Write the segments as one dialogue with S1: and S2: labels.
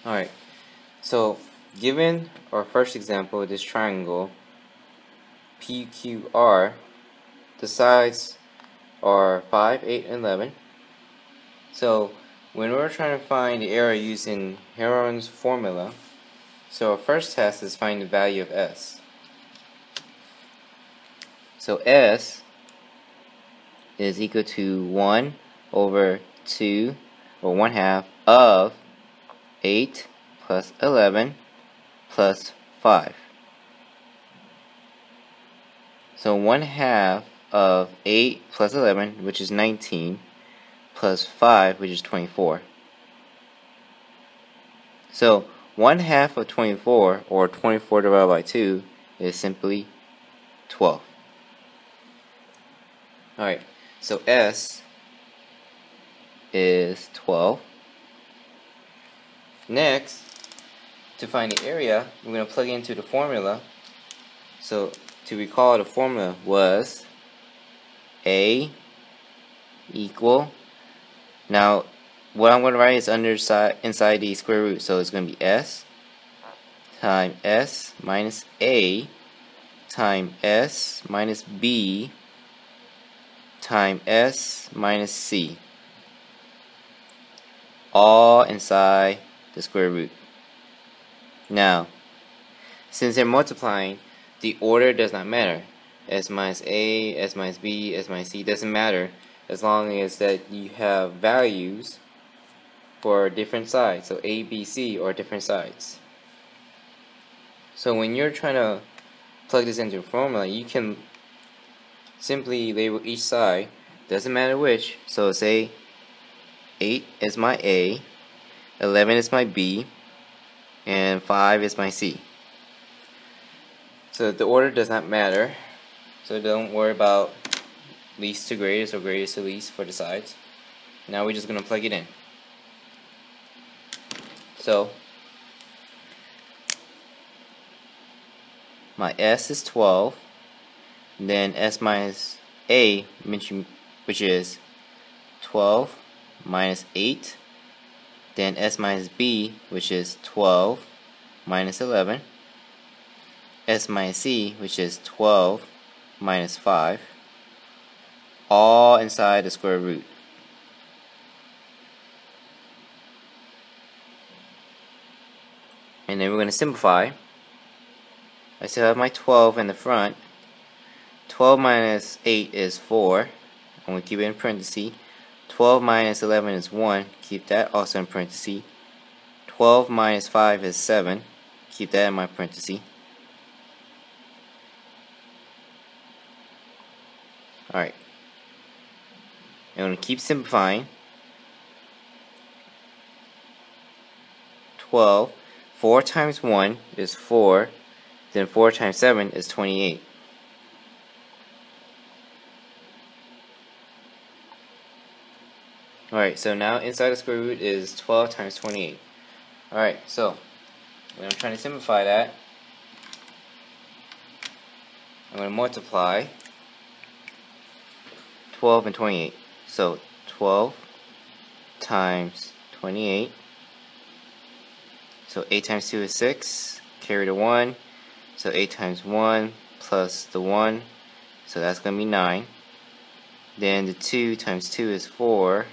S1: Alright, so given our first example, this triangle PQR, the sides are 5, 8, and 11. So when we're trying to find the area using Heron's formula, so our first task is find the value of S. So S is equal to 1 over 2, or 1/2 of 8 plus 11 plus 5. So 1/2 of 8 plus 11, which is 19, plus 5, which is 24. So 1/2 of 24, or 24 divided by 2, is simply 12. Alright, so S is 12. Next, to find the area, we're going to plug into the formula. So to recall, the formula was A equal, now what I'm going to write is inside the square root, so it's going to be S times S minus A times S minus B times S minus C, all inside the square root. Now, since they're multiplying, the order does not matter. S minus A, S minus B, S minus C doesn't matter, as long as that you have values for different sides. So A, B, C are different sides. So when you're trying to plug this into a formula, you can simply label each side, doesn't matter which. So say 8 is my A, 11 is my B, and 5 is my C. So the order does not matter, so don't worry about least to greatest or greatest to least for the sides. Now we're just going to plug it in. So my S is 12, then S minus A, which is 12 minus 8, then S minus B, which is 12 minus 11, S minus C, which is 12 minus 5, all inside the square root. And then we're going to simplify. I still have my 12 in the front. 12 minus 8 is 4. I'm going to keep it in parentheses. 12 minus 11 is 1. Keep that also in parentheses. 12 minus 5 is 7. Keep that in my parentheses. Alright. I'm going to keep simplifying. 12. 4 times 1 is 4. Then 4 times 7 is 28. Alright, so now inside the square root is 12 times 28. Alright, so when I'm trying to simplify that, I'm going to multiply 12 and 28. So 12 times 28. So 8 times 2 is 6. Carry the 1. So 8 times 1 plus the 1. So that's going to be 9. Then the 2 times 2 is 4.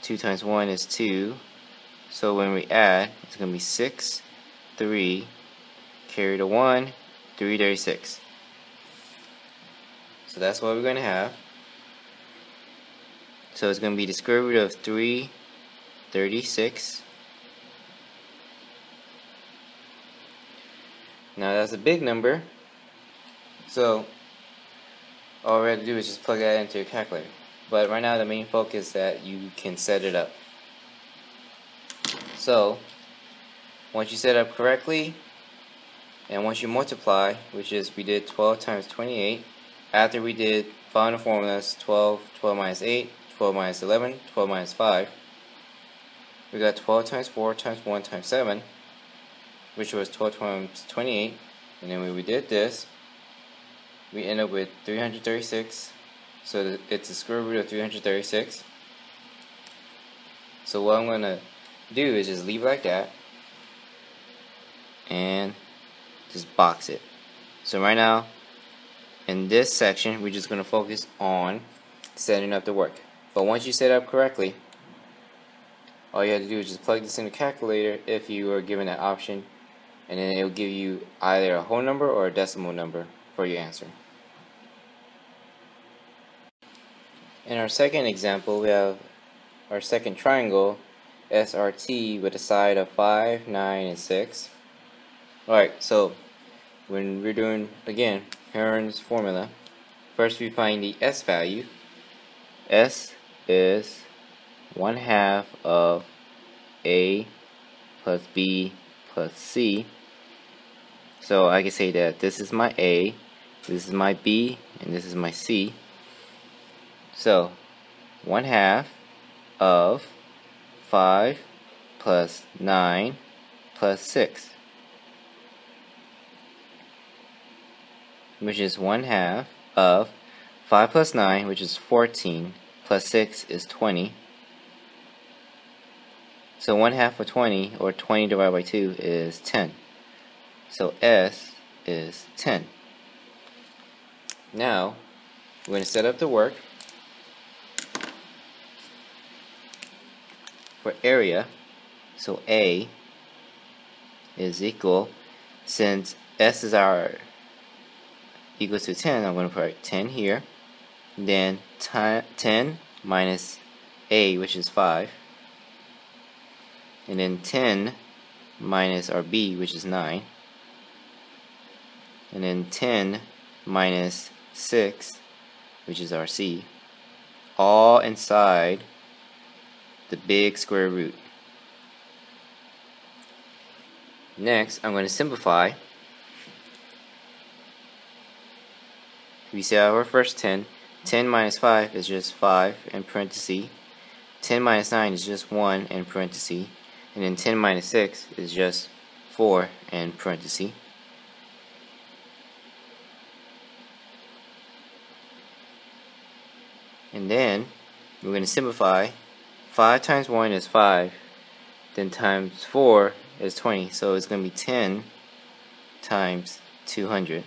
S1: 2 times 1 is 2. So when we add, it's going to be 6, 3, carry the 1, 336. So that's what we're going to have. So it's going to be the square root of 336. Now that's a big number. So all we have to do is just plug that into your calculator. But right now the main focus is that you can set it up. So once you set it up correctly, and once you multiply, which is we did 12 times 28, after we did find the formulas 12, 12 minus 8, 12 minus 11, 12 minus 5, we got 12 times 4 times 1 times 7, which was 12 times 28, and then when we did this, we end up with 336. So it's the square root of 336. So what I'm going to do is just leave it like that and just box it. So right now, in this section, we're just going to focus on setting up the work. But once you set up correctly, all you have to do is just plug this in the calculator if you are given that option, and then it will give you either a whole number or a decimal number for your answer. In our second example, we have our second triangle, SRT, with a side of 5, 9, and 6. Alright, so when we're doing, again, Heron's formula, first we find the S value. S is 1/2 of A plus B plus C. So I can say that this is my A, this is my B, and this is my C. So 1/2 of 5 plus 9 plus 6, which is 1/2 of 5 plus 9, which is 14, plus 6 is 20. So 1/2 of 20, or 20 divided by 2, is 10. So S is 10. Now, we're going to set up the work for area. So A is equal, since S is our equals to 10, I'm going to put 10 here. Then 10 minus A, which is 5. And then 10 minus our B, which is 9. And then 10 minus 6, which is our C. All inside the big square root. Next, I'm going to simplify. We see our first 10. 10 minus 5 is just 5 in parentheses. 10 minus 9 is just 1 in parentheses. And then 10 minus 6 is just 4 in parentheses. And then we're going to simplify. 5 times 1 is 5. Then times 4 is 20. So it's going to be 10 times 200.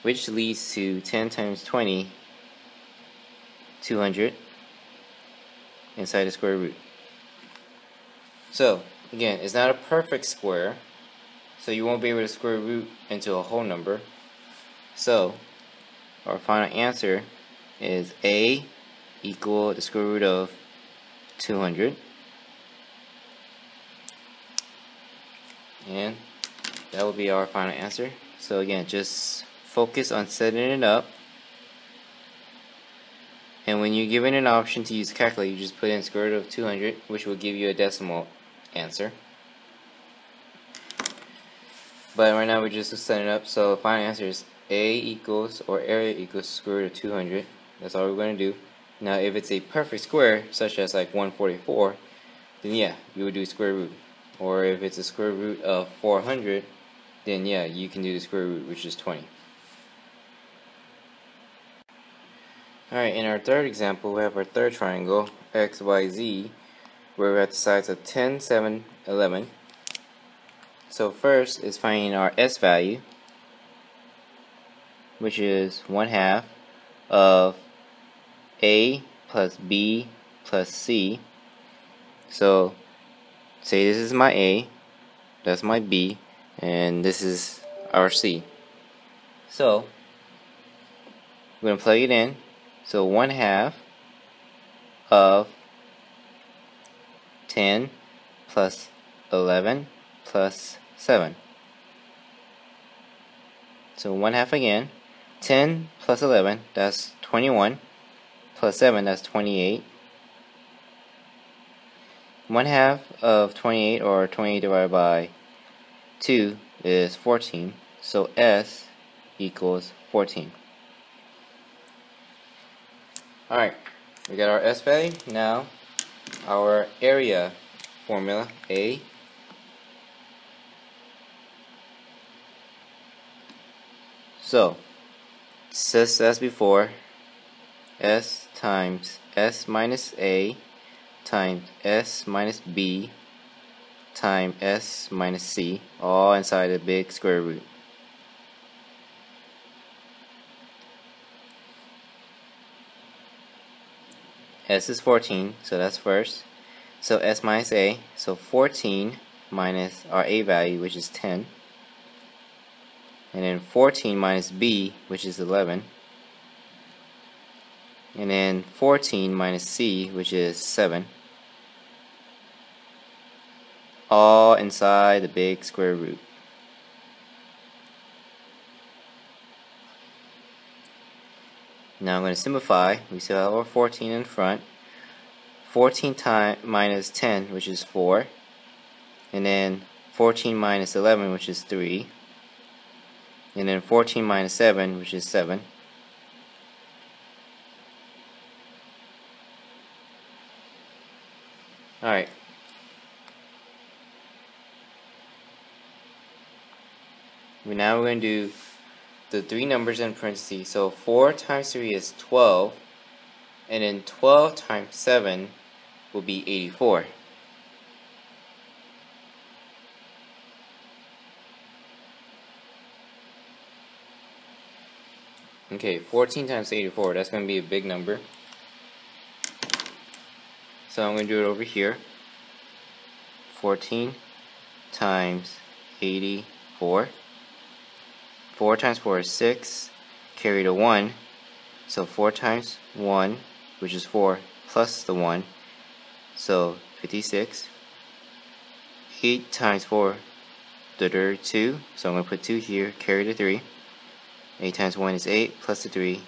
S1: Which leads to 10 times 20, 200, inside the square root. So, again, it's not a perfect square, so you won't be able to square root into a whole number. So, our final answer is A equal the square root of 200. And that will be our final answer. So again, just focus on setting it up, and when you're given an option to use a calculator, you just put in square root of 200, which will give you a decimal answer. But right now we're just setting it up, so the final answer is A equals, or area equals, square root of 200. That's all we're going to do. Now if it's a perfect square, such as like 144, then yeah, you would do square root. Or if it's a square root of 400, then yeah, you can do the square root, which is 20. Alright, in our third example, we have our third triangle, XYZ, where we have the sides of 10, 7, 11. So first is finding our S value, which is 1/2 of A plus B plus C. So say this is my A, that's my B, and this is our C. So we're going to plug it in. So 1/2 of 10 plus 11 plus 7. So 1/2 again. 10 plus 11, that's 21. Plus 7, that's 28. 1/2 of 28, or 28 divided by 2, is 14. So S equals 14. Alright, we got our S value. Now our area formula, A so just as before, S times s minus a times s minus b times s minus c, all inside a big square root. S is 14, so that's first. So s minus a, so 14 minus our a value, which is 10. And then 14 minus b, which is 11. And then 14 minus c, which is 7. All inside the big square root. Now I'm going to simplify. We still have our 14 in front. 14 minus 10, which is 4. And then 14 minus 11, which is 3. And then 14 minus 7, which is 7. Alright. Now we're going to do the three numbers in parentheses. So 4 times 3 is 12. And then 12 times 7 will be 84. Okay, 14 times 84, that's going to be a big number. So I'm going to do it over here. 14 times 84. 4 times 4 is 6. Carry the 1. So 4 times 1, which is 4, plus the 1. So 56. 8 times 4, 32. So I'm going to put 2 here, carry the 3. 8 times 1 is 8, plus the 3,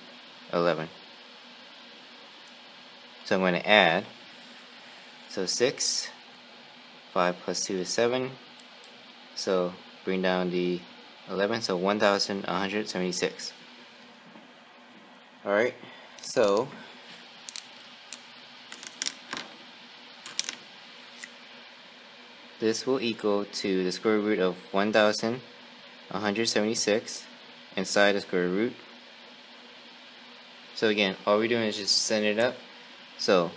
S1: 11. So I'm going to add. So 6, 5 plus 2 is 7. So bring down the 11, so 1,176. Alright, so this will equal to the square root of 1,176 inside the square root. So again, all we're doing is just setting it up. So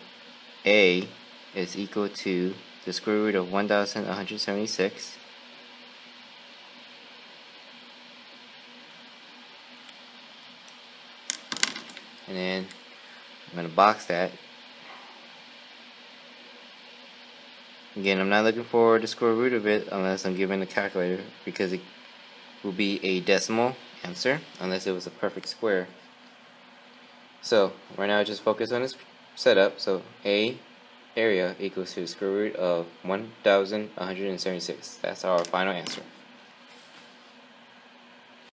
S1: a is equal to the square root of 1,176 and then I'm going to box that. Again, I'm not looking for the square root of it unless I'm given a calculator, because it will be a decimal answer unless it was a perfect square. So right now just focus on this setup. So a area equals to the square root of 1,176. That's our final answer.